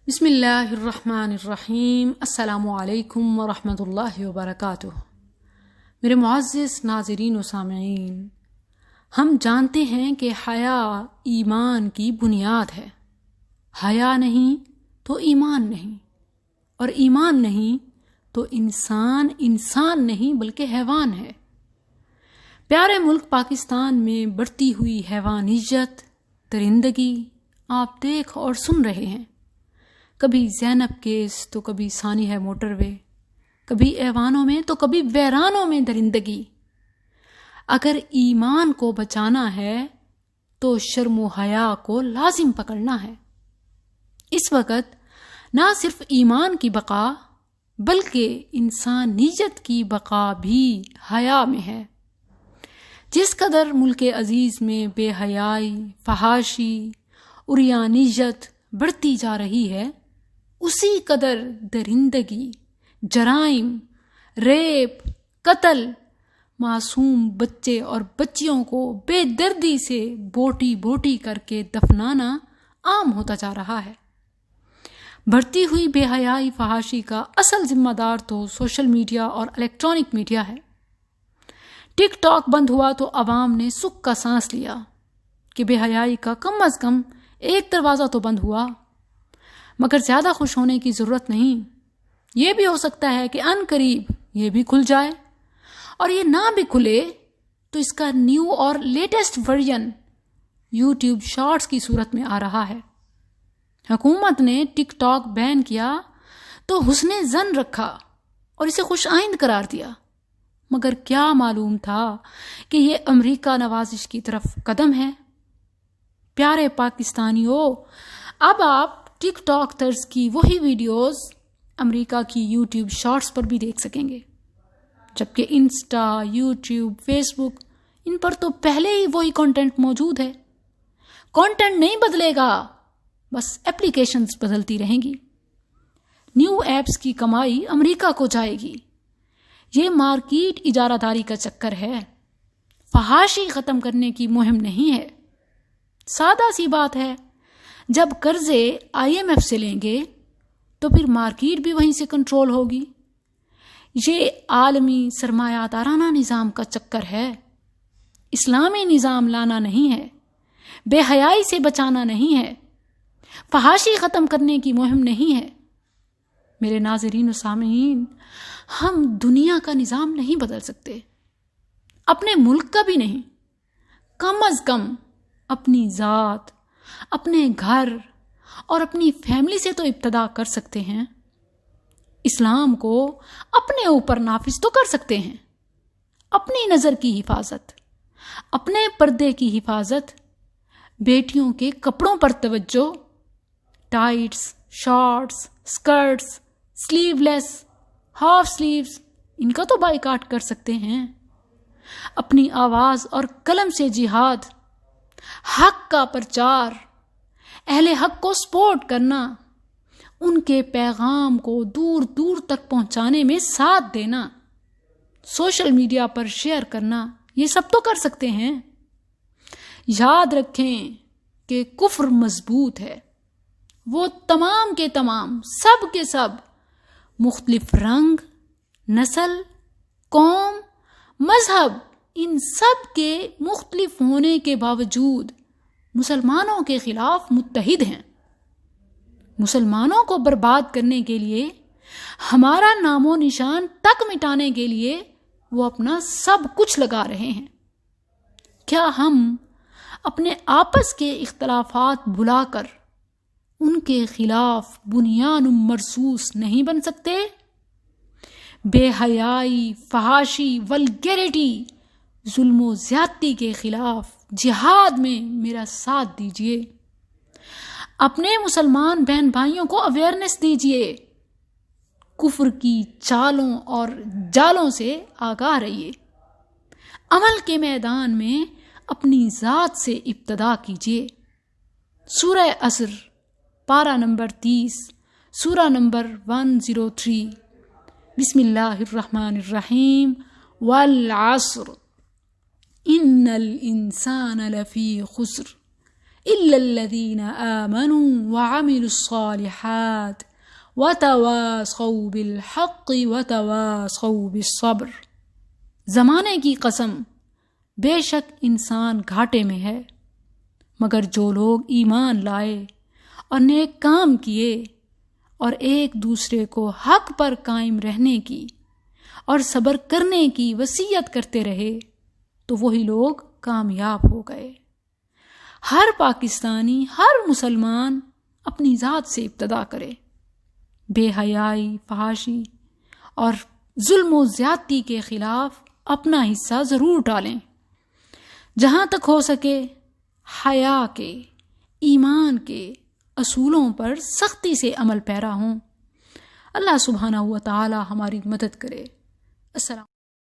بسم اللہ الرحمن الرحیم۔ السلام علیکم ورحمۃ اللہ وبرکاتہ۔ میرے معزز ناظرین و سامعین، ہم جانتے ہیں کہ حیا ایمان کی بنیاد ہے۔ حیا نہیں تو ایمان نہیں، اور ایمان نہیں تو انسان نہیں بلکہ حیوان ہے۔ پیارے ملک پاکستان میں بڑھتی ہوئی حیوانیت، درندگی آپ دیکھ اور سن رہے ہیں۔ کبھی زینب کیس تو کبھی سانحہ موٹر وے، کبھی ایوانوں میں تو کبھی ویرانوں میں درندگی۔ اگر ایمان کو بچانا ہے تو شرم و حیا کو لازم پکڑنا ہے۔ اس وقت نہ صرف ایمان کی بقا بلکہ انسانیت کی بقا بھی حیا میں ہے۔ جس قدر ملک عزیز میں بے حیائی، فحاشی، عریانیت بڑھتی جا رہی ہے، اسی قدر درندگی، جرائم، ریپ، قتل، معصوم بچے اور بچیوں کو بے دردی سے بوٹی بوٹی کر کے دفنانا عام ہوتا جا رہا ہے۔ بڑھتی ہوئی بے حیائی، فحاشی کا اصل ذمہ دار تو سوشل میڈیا اور الیکٹرانک میڈیا ہے۔ ٹک ٹاک بند ہوا تو عوام نے سکھ کا سانس لیا کہ بے حیائی کا کم از کم ایک دروازہ تو بند ہوا۔ مگر زیادہ خوش ہونے کی ضرورت نہیں، یہ بھی ہو سکتا ہے کہ ان قریب یہ بھی کھل جائے، اور یہ نہ بھی کھلے تو اس کا نیو اور لیٹسٹ ورژن یوٹیوب شارٹس کی صورت میں آ رہا ہے۔ حکومت نے ٹک ٹاک بین کیا تو حسن ظن رکھا اور اسے خوش آئند قرار دیا، مگر کیا معلوم تھا کہ یہ امریکہ نوازش کی طرف قدم ہے۔ پیارے پاکستانیوں، اب آپ ٹک ٹاک طرز کی وہی ویڈیوز امریکہ کی یوٹیوب شارٹس پر بھی دیکھ سکیں گے، جبکہ انسٹا، یوٹیوب، فیس بک، ان پر تو پہلے ہی وہی کنٹینٹ موجود ہے۔ کنٹینٹ نہیں بدلے گا، بس اپلیکیشنز بدلتی رہیں گی۔ نیو ایپس کی کمائی امریکہ کو جائے گی۔ یہ مارکیٹ اجارہ داری کا چکر ہے، فحاشی ختم کرنے کی مہم نہیں ہے۔ سادہ سی بات ہے، جب قرضے IMF سے لیں گے تو پھر مارکیٹ بھی وہیں سے کنٹرول ہوگی۔ یہ عالمی سرمایہ دارانہ نظام کا چکر ہے، اسلامی نظام لانا نہیں ہے، بے حیائی سے بچانا نہیں ہے، فحاشی ختم کرنے کی مہم نہیں ہے۔ میرے ناظرین و سامعین، ہم دنیا کا نظام نہیں بدل سکتے، اپنے ملک کا بھی نہیں، کم از کم اپنی ذات، اپنے گھر اور اپنی فیملی سے تو ابتدا کر سکتے ہیں۔ اسلام کو اپنے اوپر نافذ تو کر سکتے ہیں۔ اپنی نظر کی حفاظت، اپنے پردے کی حفاظت، بیٹیوں کے کپڑوں پر توجہ، ٹائٹس، شارٹس، سکرٹس، سلیو لیس، ہاف سلیوز، ان کا تو بائیکاٹ کر سکتے ہیں۔ اپنی آواز اور قلم سے جہاد، حق کا پرچار، اہل حق کو سپورٹ کرنا، ان کے پیغام کو دور دور تک پہنچانے میں ساتھ دینا، سوشل میڈیا پر شیئر کرنا، یہ سب تو کر سکتے ہیں۔ یاد رکھیں کہ کفر مضبوط ہے، وہ تمام کے تمام، سب کے سب، مختلف رنگ، نسل، قوم، مذہب، ان سب کے مختلف ہونے کے باوجود مسلمانوں کے خلاف متحد ہیں۔ مسلمانوں کو برباد کرنے کے لیے، ہمارا نام و نشان تک مٹانے کے لیے وہ اپنا سب کچھ لگا رہے ہیں۔ کیا ہم اپنے آپس کے اختلافات بھلا کر ان کے خلاف بنیان مرصوص نہیں بن سکتے؟ بے حیائی، فحاشی، ولگیرٹی، ظلم و زیادتی کے خلاف جہاد میں میرا ساتھ دیجیے۔ اپنے مسلمان بہن بھائیوں کو اویئرنیس دیجیے، کفر کی چالوں اور جالوں سے آگاہ رہیے۔ عمل کے میدان میں اپنی ذات سے ابتدا کیجیے۔ سورہ عصر، پارہ نمبر 30، سورہ نمبر 103۔ بسم اللہ الرحمن الرحیم۔ والعصر ان الانسان لفی خسر إلا الذين آمنوا وعملوا الصالحات وتواصوا بالحق وتواصوا بالصبر. زمانے کی قسم، بے شک انسان گھاٹے میں ہے مگر جو لوگ ایمان لائے اور نیک کام کیے اور ایک دوسرے کو حق پر قائم رہنے کی اور صبر کرنے کی وصیت کرتے رہے تو وہی لوگ کامیاب ہو گئے. ہر پاکستانی، ہر مسلمان اپنی ذات سے ابتدا کرے. بے حیائی، فحاشی اور ظلم و زیادتی کے خلاف اپنا حصہ ضرور ڈالیں. جہاں تک ہو سکے حیا کے، ایمان کے اصولوں پر سختی سے عمل پیرا ہوں. اللہ سبحانہ و تعالی ہماری مدد کرے. السلام